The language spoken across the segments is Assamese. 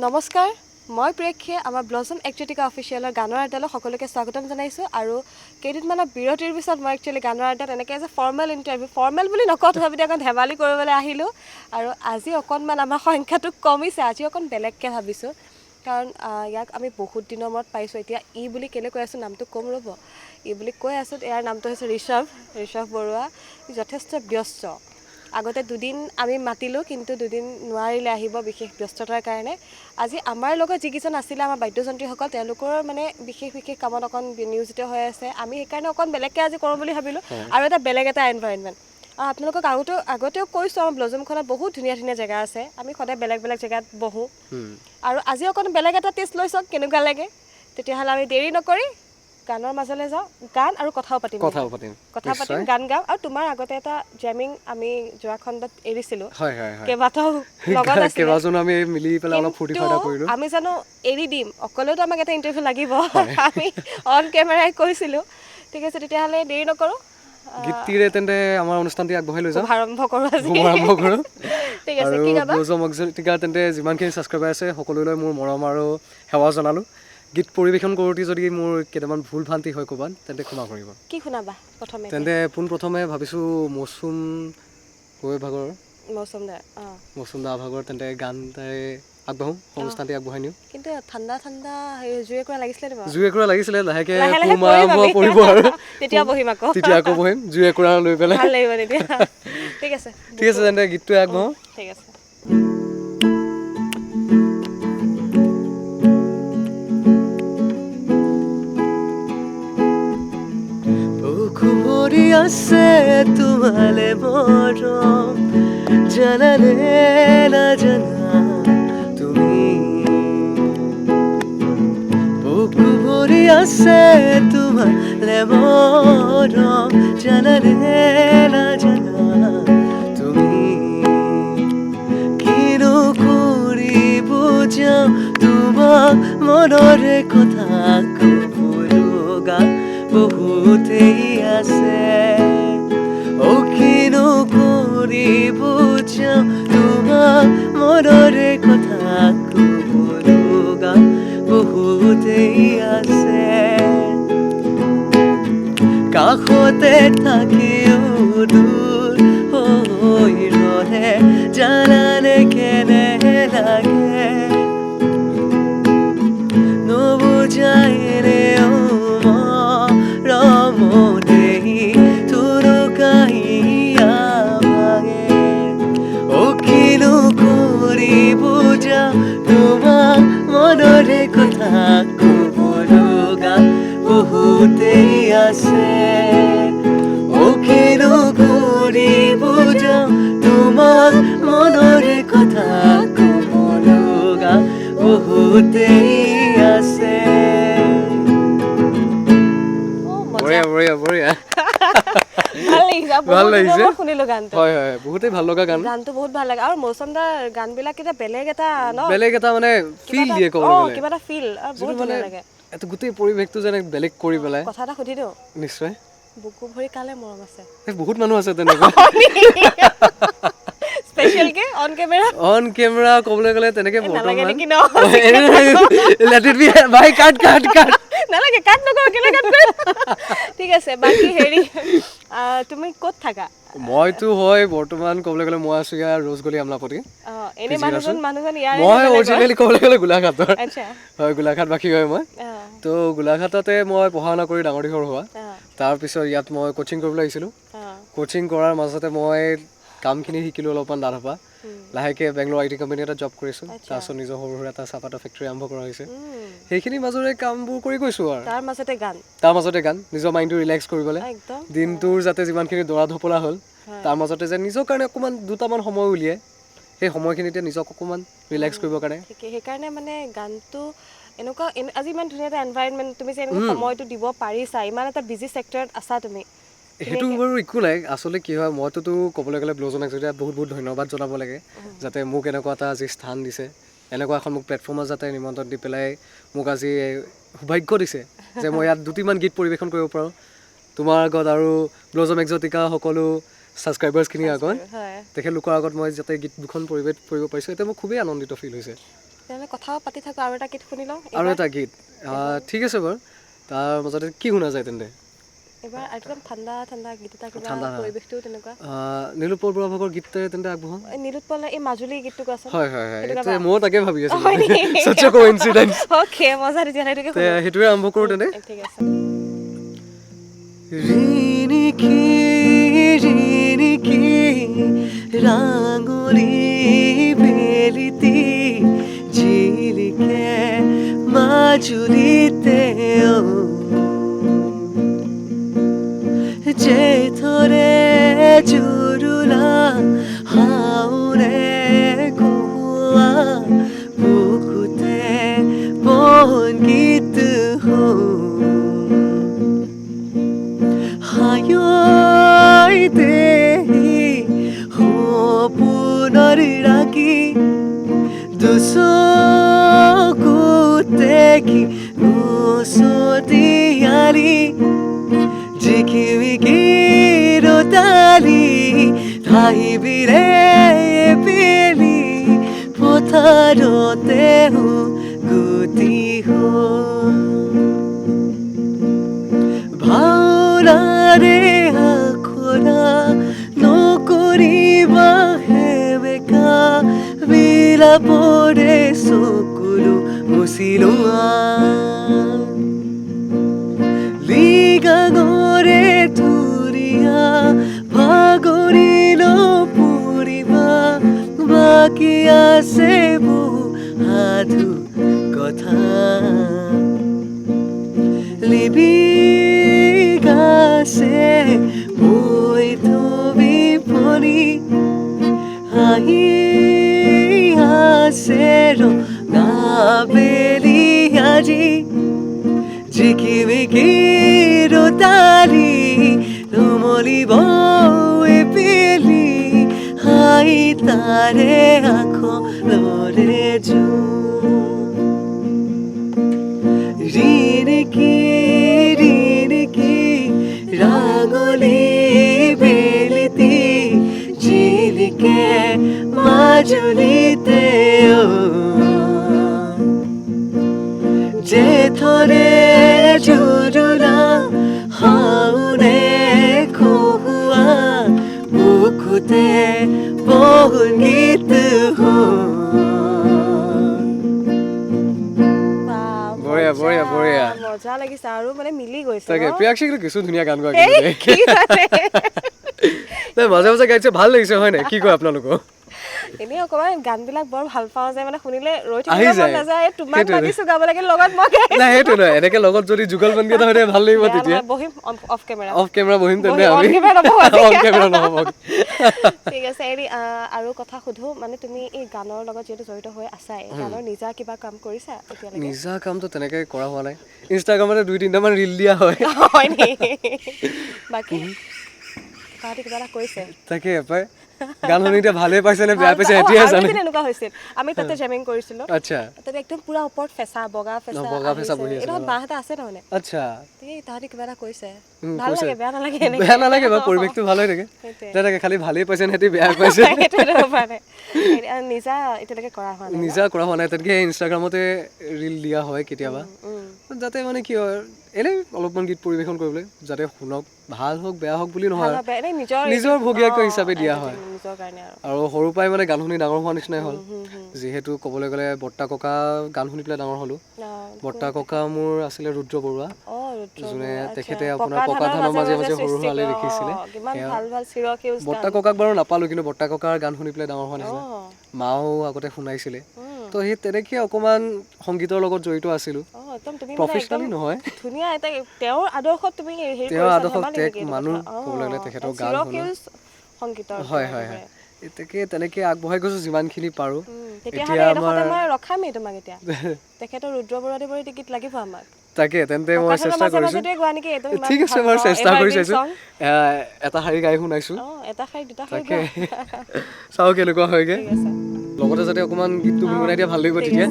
নমস্কাৰ মই প্ৰেক্ষে আমাৰ ব্লজম এক্টিভিটিকা অফিচিয়েলৰ গানৰ আড্ডালৈ সকলোকে স্বাগতম জনাইছোঁ আৰু কেইদিনমানৰ বিৰতিৰ পিছত মই একচুৱেলি গানৰ আড্ডাত এনেকৈ যে ফৰ্মেল ইণ্টাৰভিউ ফৰ্মেল বুলি নকওঁ তথাপিতো অকণ ধেমালি কৰিবলৈ আহিলোঁ আৰু আজি অকণমান আমাৰ সংখ্যাটো কমিছে আজি অকণ বেলেগকৈ ভাবিছোঁ কাৰণ ইয়াক আমি বহুত দিনৰ মূৰত পাইছোঁ এতিয়া ই বুলি কেলৈ কৈ আছোঁ নামটো কম ৰ'ব ই বুলি কৈ আছোঁ ইয়াৰ নামটো হৈছে ঋষভ বৰুৱা যথেষ্ট ব্যস্ত আগতে দুদিন আমি মাতিলোঁ কিন্তু দুদিন নোৱাৰিলে আহিব বিশেষ ব্যস্ততাৰ কাৰণে আজি আমাৰ লগত যিকেইজন আছিলে আমাৰ বাদ্যযন্ত্ৰীসকল তেওঁলোকৰ মানে বিশেষ কামত অকণ নিয়োজিত হৈ আছে আমি সেইকাৰণে অকণ বেলেগকৈ আজি কৰোঁ বুলি ভাবিলোঁ আৰু এটা বেলেগ এটা এনভাইৰনমেণ্ট আপোনালোকক আগতেও কৈছোঁ আমাৰ ব্লজমখনত বহুত ধুনীয়া ধুনীয়া জেগা আছে আমি সদায় বেলেগ বেলেগ জেগাত বহোঁ আৰু আজি অকণ বেলেগ এটা টেষ্ট লৈ চাওক কেনেকুৱা লাগে তেতিয়াহ'লে আমি দেৰি নকৰি গানৰ মাজলৈ যাওঁ গান আৰু কথাও পাতিম গান গাওঁ আৰু তোমাৰ আগতে এটা জেমিং আমি যোৱা খণ্ডত এৰিছিলোঁ কেইবাটাও লগত আমি জানো এৰি দিম অকলেতো আমাক এটা ইণ্টাৰভিউ লাগিব আমি অন কেমেৰাই কৈছিলোঁ ঠিক আছে তেতিয়াহ'লে দেৰি নকৰোঁ গীতটিৰে তেন্তে আমাৰ অনুষ্ঠানটি আগবঢ়াই লৈ যাওঁ আৰম্ভ কৰোঁ ঠিক আছে কি গাবা তেন্তে যিমানখিনি ছাবস্ক্ৰাইবাৰ আছে সকলোলৈ মোৰ মৰম আৰু সেৱা জনালোঁ গীত পৰিৱেশন কৰোঁতে যদি মোৰ কেইটামান ভুল ভ্ৰান্তি হয় ক'ৰবাত তেন্তে ক্ষমা কৰিব কি শুনাবা প্ৰথমে তেন্তে পোনপ্ৰথমে ভাবিছোঁ মৌচুম দা ভাগৰ তেন্তে গান তাৰে আগবাঢ়োঁ অনুষ্ঠানটি আগবঢ়াই নিওঁ কিন্তু ঠাণ্ডা জুই একুৰা লাগিছিলে লাহেকৈ আৰম্ভ পৰিব আৰু তেতিয়া আকৌ বহিম জুই একুৰা লৈ পেলাই ঠিক আছে তেন্তে গীতটোৱে আগবাঢ়োঁ ঠিক আছে আছে তোমালে মৰম জানানে নাজানা তুমি বুকু ভৰি আছে তোমালে মৰম জানানে নাজানা তুমি কিনো কৰি বুজাও তোমাক মনৰে কথা ক'বলগা বহুতেই আছে কিনো কৰি বুজাও তোমাক মনৰে কথা ক'বলগা বহুতেই আছে কাষতে থাকিও দূৰ হৈ ৰহে জানানে কেনে লাগে নবুজাইনে ৰমদেহি তোৰো কাহিয়া ভাগে কিনো কৰি বুজা তোমাক মনৰে কথা ক'বলগা বহুতেই আছে কিনো কৰি বুজা তোমাক মনৰে কথা ক'বলগা বহুতেই আছে ভাল লাগিছে শুনিলো গানটো হয় বহুতেই ভাল লগা গানটো বহুত ভাল লাগে আৰু মৌচম দাৰ গানবিলাক এটা বেলেগ এটা মানে ফিল দিয়ে ক'বলৈ কিবা এটা ফিল বহুত ধুনীয়া লাগে এটো গোটেই পৰিৱেশটো যেন বেলেগ কৰি পেলাই কথা এটা সুধি দিওঁ নিশ্চয় বুকু ভৰি কালে মৰম আছে বহুত মানুহ আছে তেনেকুৱা স্পেশালকে অন কেমেৰা ক'বলৈ গ'লে তেনেকে নালাগে নেকি ন লেট ইট বি ভাই কাট নালাগে কাট নকৰো কেলে কাট কৰিম ঠিক আছে বাকি হেৰি তুমি ক'ত থাকা মইতো হয় বৰ্তমান ক'বলৈ গ'লে মই আছো ইয়াৰ ৰ'জগলি আমলাপতি এনে মানুহজন ইয়াৰ মই অৰিজিনেলি ক'বলৈ গ'লে গোলাঘাটৰ হয় গোলাঘাটবাসী হয় মই তো গোলাঘাটতে মই পঢ়া শুনা কৰি ডাঙৰ দীঘল হোৱা তাৰপিছত ইয়াত মই কোচিং কৰিবলৈ আহিছিলোঁ কোচিং কৰাৰ মাজতে মই কামখিনি শিকিলোঁ অলপমান দাঁতৰপা লাহেকৈ বেংগলোৰ IT কোম্পানী এটা জব কৰিছোঁ তাৰপিছত নিজৰ সৰু সুৰা এটা চাহপাতৰ ফেক্টৰী আৰম্ভ কৰা হৈছে সেইখিনিৰ মাজৰে কামবোৰ কৰি গৈছোঁ আৰু তাৰ মাজতে গান নিজৰ মাইণ্ডটো ৰিলেক্স কৰিবলৈ দিনটোৰ যাতে যিমানখিনি দৰা ধপলা হ'ল তাৰ মাজতে যে নিজৰ কাৰণে অকণমান দুটামান সময় উলিয়াই সেই সময়খিনিতে নিজক অকণমান ৰিলেক্স কৰিবৰ কাৰণে সেইকাৰণে মানে গানটো এনেকুৱা আজি ইমান ধুনীয়া এটা এনভাইৰনমেণ্ট তুমি যে এনেকুৱা সময়টো দিব পাৰিছা ইমান এটা বিজি ছেক্টৰত আছা তুমি সেইটো বাৰু একো নাই আচলতে কি হয় মইতো ক'বলৈ গ'লে ব্লজম এক্টিভিটিক বহুত ধন্যবাদ জনাব লাগে যাতে মোক এনেকুৱা এটা আজি স্থান দিছে এনেকুৱা এখন মোক প্লেটফৰ্মত যাতে নিমন্ত্ৰণ দি পেলাই মোক আজি সৌভাগ্য দিছে যে মই ইয়াত দুটিমান গীত পৰিৱেশন কৰিব পাৰোঁ তোমাৰ আগত আৰু ব্লজম এক্সটিকা সকলো ছাবস্ক্ৰাইবাৰ্ছখিনিৰ আগত তেখেতলোকৰ আগত মই যাতে গীত দুখন পৰিৱেশ কৰিব পাৰিছোঁ এতিয়া মোক খুবেই আনন্দিত ফিল হৈছে তেনেহ'লে কথা পাতি থাকোঁ, আৰু এটা গীত শুনি লওঁ আৰু এটা গীত ঠিক আছে বাৰু। তাৰ মাজতে কি শুনা যায় তেন্তে? এবাৰ একদম ঠাণ্ডা ঠাণ্ডা গীত এটা, কিবা ঠাণ্ডা পৰিৱেশটোও তেনেকুৱা। নীলোৎপল বৰুৱা ভাগৰ গীতেৰে তেন্তে আগবঢ়াম। নীলোৎপল এই মাজুলী গীতটো কোৱাচোন। হয় হয় হয়, ময়ো তাকে ভাবি আছিলোঁ। হয় নেকি? such a coincidence। অ'কে, মজা তেতিয়াহ'লে এইটোকে শুনো। সেইটোৱে আৰম্ভ কৰোঁ তেন্তে। ঠিক আছে। ঋণিকি ঋণিকি রাঙলি বেলিতি ঝিলিকে মাজুলিতে যে ধরে জুরুলা হাওরে কুয়া বুকুতে বঙ্গীত হো হায়ই দেহি সপোনৰ ৰাগি দুচকুতে কি মুচতিয়ালি জিকিমিকি ৰতালি ঠাইবিৰে পেলি পথাৰতে গুটি হ'ল ভাওনাৰে আখৰা নকৰিবা হেবেকা বিলাপৰে চকুলো মুচিলোৱা লিগাঙৰে ধুৰীয়া ভাগৰিল পৰিবা বাকী আছে বহু সাধু কথা লিবি গাছে মই তুমি পৰি আহি আছে ৰঙাবেলি আজি জিকিমিকি ৰতালি নুমলিব এপেলি হাই তাৰে আখলৰে জো ঋণিকি ঋণিকি রাঙলি বেলিতি ঝিলিকে মাজুলিতে যে ধরে জুরুলা হাওনে খুয়া বুকুতে বঙ্গীত হো বঢ়িয়া বঢ়িয়া বঢ়িয়া, মজা লাগিছে আৰু মানে মিলি গৈছে। তাকে ন? প্ৰিয়াক্ষী কিন্তু কিছু ধুনীয়া গান গোৱা এই কি মানে? নাই, মাজে মাজে গাইছে, ভাল লাগিছে হয় নাই? কি কয় আপোনালোকক? এনেই অকণমান গানবিলাক বৰ ভাল পাওঁ যে, মানে শুনিলে ৰৈ আহি থাকিব মন যায়। নাযায়। তোমাক সেইটোৱে। মাতিছো গাব লাগে, লগত মই গাই নাই সেইটো নহয়, এনেকে লগত যদি যুগলবন্দী এটা হৈ থাকে ভাল লাগিব বেয়া তেতিয়া। নহয়, বহিম অফ কেমেৰা। অফ কেমেৰা বহিম তেন্তে বহিম, আমি। on camera নবহো আজি। অন কেমেৰা নহ'ব। ঠিক আছে, হেৰি আৰু কথা সোধো, মানে তুমি এই গানৰ লগত যিহেতু জড়িত হৈ আছাই, গানৰ নিজা কিবা কাম কৰিছা এতিয়ালৈকে? নিজা কামটো তেনেকে কৰা হোৱা নাই। ইনষ্টাগ্ৰামতে 2-3টামান ৰিল দিয়া হয়। হয় নেকি? বাকী তাহাঁতি কিবা এটা কৰিছে? তাকে পাই, গান শুনি এতিয়া ভালেই পাইছে নে বেয়া পাইছে এতিয়াহে জানে। এনেকুৱা হৈছিল, আমি তাতে জেমিং কৰিছিলো। আচ্ছা তাতে একদম পুৰা ওপৰত ফেঁচা, বগা ফেঁচা বহি আছে। এইডোখৰত বাঁহ এটা আছে তাৰমানে। আচ্ছা, তাহাঁতি কিবা এটা কৰিছে, ভাল লাগে, বেয়া নালাগে। বেয়া নালাগে বাৰু, পৰিৱেশটো ভাল হৈ থাকে। তাকে খালি ভালেই পাইছে নে বেয়া পাইছে, নিজা এতিয়ালৈকে কৰা হোৱা নাই। নিজা কৰা হোৱা নাই। তেনেকে ইনষ্টাগ্ৰামতে ৰিল দিয়া হয় কেতিয়াবা, যাতে মানে কি হয় এনেই অলপমান গীত পৰিৱেশন কৰিবলৈ, যাতে শুনক, ভাল হওক বেয়া হওক বুলি নহয়, নিজৰ ভগীয়াকৈ হিচাপে দিয়া হয়। আৰু সৰুৰ পৰাই মানে গান শুনি ডাঙৰ হোৱা নিচিনাই হ'ল। যিহেতু ক'বলৈ গ'লে বৰ্তা ককা গান শুনি পেলাই ডাঙৰ হ'লোঁ। বৰ্তা ককা মোৰ আছিলে ৰুদ্ৰ বৰুৱা, যোনে তেখেতে আপোনাৰ পকা ধানৰ মাজে মাজে সৰু হোৱালে লিখিছিলে। বৰ্তা ককাক বাৰু নাপালোঁ, কিন্তু বৰ্তা ককাৰ গান শুনি পেলাই ডাঙৰ হোৱা নিচিনা। মাও আগতে শুনাইছিলে, তো সেই তেনেকৈ অকণমান সংগীতৰ লগত জড়িত আছিলোঁ। প্ৰফেচনেলি নহয়, ধুনীয়া এটা তেওঁৰ আদৰ্শত তুমি তেওঁৰ আদৰ্শত মানুহ ক'বলৈ গ'লে তেখেতৰ গান শুনো। সংগীতৰ হয় হয় হয়, তেনেকৈ আগবঢ়াই গৈছোঁ যিমানখিনি পাৰোঁ। তেতিয়াহ'লে এডোখৰতে মই ৰখামেই তোমাক এতিয়া। তেখেতৰ ৰুদ্ৰ বৰুৱাদেৱৰ গীত লাগিব আমাক। তাকে তেন্তে মই চেষ্টা কৰিছোঁ। ঠিক আছে বাৰু, চেষ্টা কৰি চাইছোঁ। এটা শাৰী গাই শুনাইছোঁ, তাকে চাওঁ কেনেকুৱা হয়গৈ। লগতে যাতে অকণমান গীতটো গুণগুণাই দিয়া ভাল লাগিব তেতিয়া।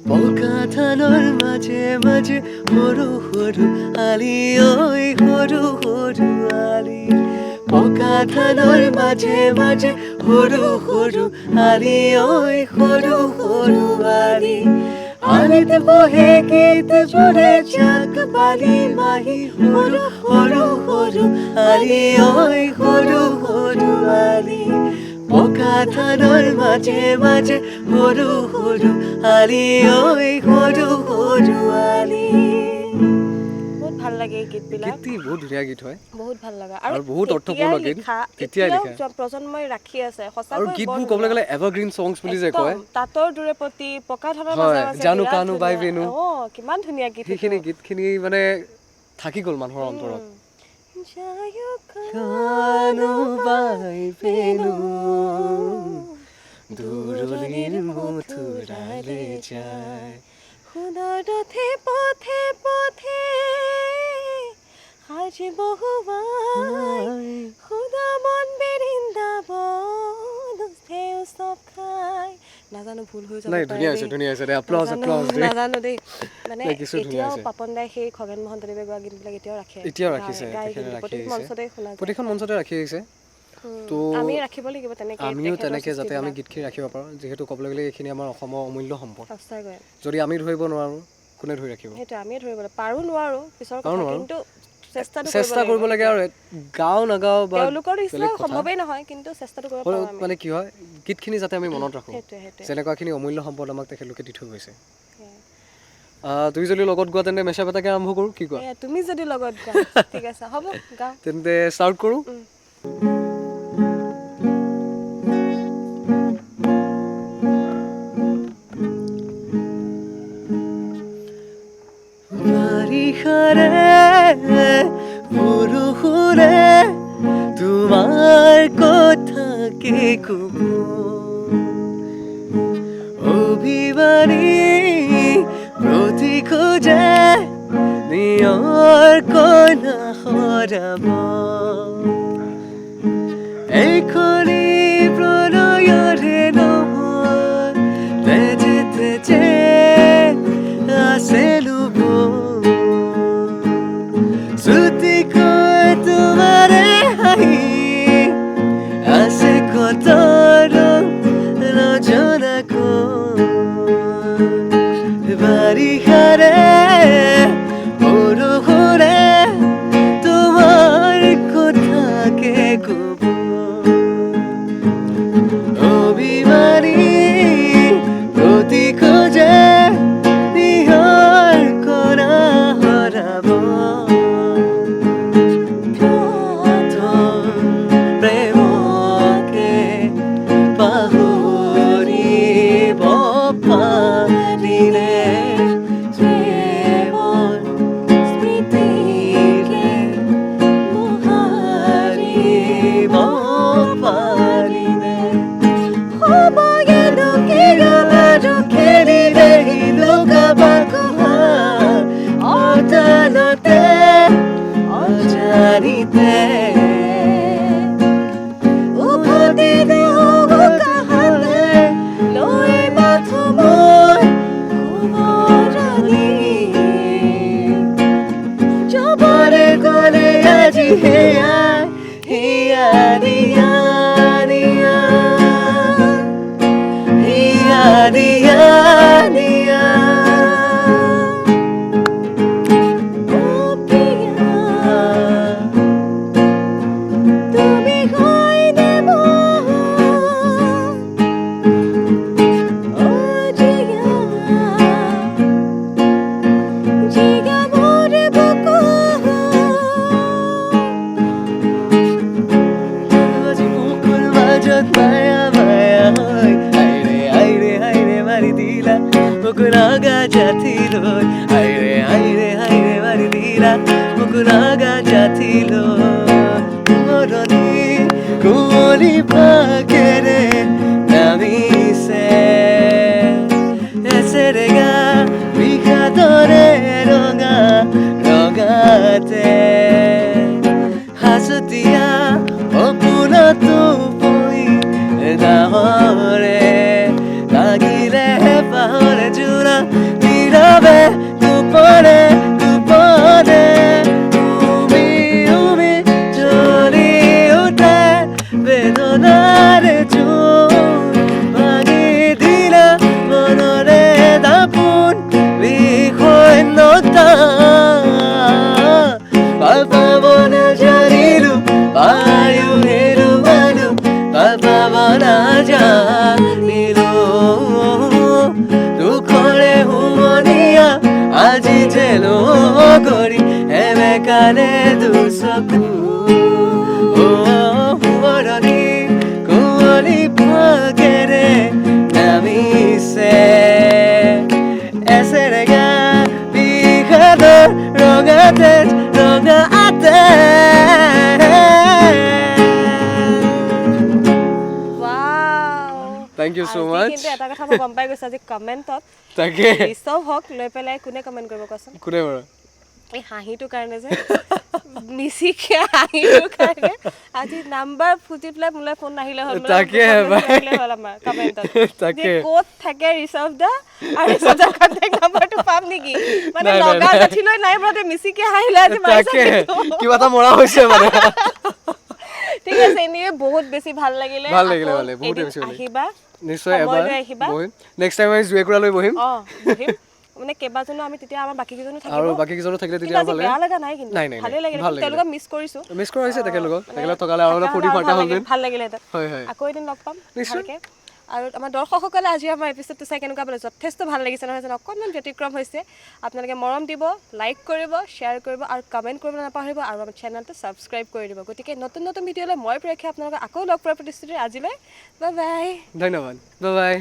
পকা ধানৰ মাজে মাজে সৰু সৰু আলি ঐ সৰু সৰু আলি পকা ধানৰ মাজে মাজে সৰু সৰু আলি ঐ সৰু সৰু আলি আলিতে বহে গীত পৰে জাক বালি মাহি সৰু সৰু সৰু আলি ঐ সৰু সৰু আলি পকা ধানৰ মাজে মাজে সৰু সৰু আলি ঐ সৰু সৰু আলি বহুত ভাল লাগে এই গীতবিলাক গীতটি বহুত ধুনীয়া গীত হয় বহুত ভাল লগা আৰু বহুত অৰ্থপূৰ্ণ গীত তেতিয়াই লিখা প্ৰজন্মই ৰাখি আছে আৰু সঁচাকৈ গীতবোৰ ক'বলৈ গ'লে এভাৰগ্ৰীণ ছংছ বুলি যে কয় তাঁতৰ দূৰেপতি পকা ধানৰ হয়, মাজে মাজে জানো বিৰাট কানো বাই ধুনীয়া। বেনু। কিমান ধুনীয়া গীত সেইখিনি গীতখিনি মানে থাকি গ'ল মানুহৰ অন্তৰত কানো বাই বেনু দূৰণিৰ মথুৰালে যায় সুন্দৰ ৰথে পথে পথে সাজি বহুৱাই সুদা মন বৃন্দাবন উৎসৱ খাই নাজানো ভুল হৈ যাব নাই পাৰে ধুনীয়া দেই। আছে দে এপ্লজ নাজানো দেই মানে দেখিছো ধুনীয়া এতিয়াও আছে। পাপন দাই সেই খগেন মহন্তদেৱে গোৱা গীতবিলাক এতিয়াও ৰাখে এতিয়াও ৰাখিছে গাই তেখেতে কিন্তু ৰাখি প্ৰত্যেক আহিছে মঞ্চতে শুনা যায় প্ৰতিখন মঞ্চতে ৰাখি আহিছে তো আমি ৰাখিব লাগিব তেনেকে আমিও তেখেতৰ তেনেকৈ যাতে আমি সৃষ্টিবিলাক। গীতখিনি ৰাখিব পাৰোঁ যিহেতু ক'বলৈ গ'লে এইখিনি আমাৰ অসমৰ অমূল্য সম্পদ সঁচাকৈ যদি আমি ধৰিব নোৱাৰোঁ কোনে ধৰি ৰাখিব সেইটো আমিয়ে ধৰিব লাগিব পাৰো নোৱাৰো পিছৰ পাৰো কথা নোৱাৰো। কিন্তু চেষ্টাটো চেষ্টা কৰিব লাগে আৰু গাওঁ নাগাওঁ বা তেওঁলোকৰ নিচিনা বেলেগ কথা। সম্ভৱেই নহয় কিন্তু চেষ্টাটো কৰিব হ'লেও পাৰোঁ আমি মানে কি হয় গীতখিনি যাতে আমি মনত ৰাখোঁ সেইটোৱে যেনেকুৱাখিনি অমূল্য সম্পদ আমাক তেখেতলোকে দি থৈ গৈছে তুমি যদি লগত গোৱা তেন্তে মেচা পেটাকে আৰম্ভ কৰোঁ কি কোৱা তুমি যদি লগত গোৱা ঠিক আছে হ'ব গাওঁ তেন্তে ষ্টাৰ্ট কৰোঁ বাৰিষাৰে বৰষুণে তোমাৰ কথা কি ক'ব অভিমানী প্ৰতি খোজে নিয়ৰ কইনা সৰাব এইখনি প্ৰণয়ৰে নহয় তেজে তেজে আছে লোভ ছুটিকৈ তোমাৰে হাঁহি আছে কত নজনাকৈ বাৰিষাৰে বৰষুণে তোমাৰ কথাকে ক'ব অভিমানী প্ৰতি খোজে নিহৰ কৰা হৰাব প্ৰেমকে পাহৰিব পাৰিলে প্ৰেমৰ স্মৃতিকে মোহাৰিব পাৰিলে সময়ে লুকিয়ালো খেলিলে লুকাবাকুহাৰ অজানতে অজানিতে উভতি দিওঁ কাহালে লৈ মাথো মই সোঁৱৰণি যাবৰে গ'লে আজি সেয়া হিয়া দিয়া দিয়া হিয়া দিয়া দিয়া অ প্ৰিয়া তুমি হয়নে মোৰ অ জিয়া জিয়া মোৰ বুকু আজি বুকুৰ মাজত মায়া মায়া হৈ আইৰে মাৰি দিলা মোক নাগা জাতিলৈ আইৰে মাৰি দিলা মোক নাগা জাতিলৈ মৰণি কুঁৱলী পাকেৰে নামিছে এচেৰেগা বিষাদৰে ৰঙা ৰঙাতে হাজতীয়া সপোনতো পৰি নাহৰে লাগিলে পাহৰে জোৰা নীৰৱে গোপনে গোপনে উমি উমি জ্বলি ভাৱনাৰে জোৰ ভাঙি দিলা মনৰে দাপোন বিষণ্ণতা ভাল পাব নাজানিলো পায়ো হেৰুৱালো ভাল পাব নাজানিলো দুখৰে হুমনিয়া আজি যে লগৰী এবেকালে দুচকু শুৱৰণি কুঁৱলী ফাকেৰে নামিছে এছেৰেগা বিষাদৰ ৰঙা তেজ ৰঙা আতে Thank you so আজি much. কিন্তু এটা কথা মই গম পাই গৈছো আজি কমেণ্টত তাকে ঋষভ হক লৈ পেলাই কোনে কমেণ্ট কৰিব কোৱাচোন কোনে বাৰু এই হাঁহিটোৰ কাৰণে যে মিচিকে হাঁহিটোৰ কাৰণে আজি নাম্বাৰ ফুটি পেলাই মোলৈ ফোন নাহিলে হ'ল তাকে নাহিলে হ'ল আমাৰ কমেণ্টত তাকে ক'ত থাকে ঋষভ দা আৰু ঋষভ দাৰ কণ্টেক্ট নাম্বাৰটো পাম নেকি মানে নাই, লগা নাই। জঠিলৈ নাই বোলে মিচিকে হাঁহিলে আজি তাকে কিবা এটা মৰা হৈছে মানে ঠিক আছে এনিৱে বহুত বেছি ভাল লাগিলে ভাল লাগিলে, আকৌ ভাল লাগিলে, বহুতেই এদিন বেছি ভাল লাগিলে। আহিবা নিশ্চয় সময় এবাৰ লৈ আহিবা। বহিম নেক্সট টাইম আমি জুৱেকুৰা লৈ বহিম বহিম মানে কেইবাজনো আমি তেতিয়া আমাৰ বাকী কেইজনো থাকিব আৰু বাকী কেইজনো থাকিলে কিন্তু তেতিয়া আজি ভাল বেয়া লাগে লগা নাই কিন্তু নাই, নাই, ভালেই লাগিলে ভাল কিন্তু লাগিলে। তেওঁলোকক মিছ কৰিছো মিছ কৰা হৈছে তেখেতলোকক থকালে আৰু অলপ ফূৰ্তি ফাৰ্তা হ'ল ভাল লাগিলে হয় হয় আকৌ এদিন লগ পাম নিশ্চয়। ভালকে আৰু আমাৰ দৰ্শকসকলে আজি আমাৰ এপিছডটো চাই কেনেকুৱা পালে যথেষ্ট ভাল লাগিছে নহয় জানো অকণমান ব্যতিক্ৰম হৈছে আপোনালোকে মৰম দিব লাইক কৰিব শ্বেয়াৰ কৰিব আৰু কমেণ্ট কৰিব নাপাহৰিব আৰু আমাৰ চেনেলটো ছাবস্ক্ৰাইব কৰি দিব গতিকে নতুন নতুন ভিডিঅ'লৈ মই প্ৰেক্ষে আপোনালোকক আকৌ লগ পোৱাৰ প্ৰতিশ্ৰুতি আজিলৈ বাই বাই ধন্যবাদ বাই বাই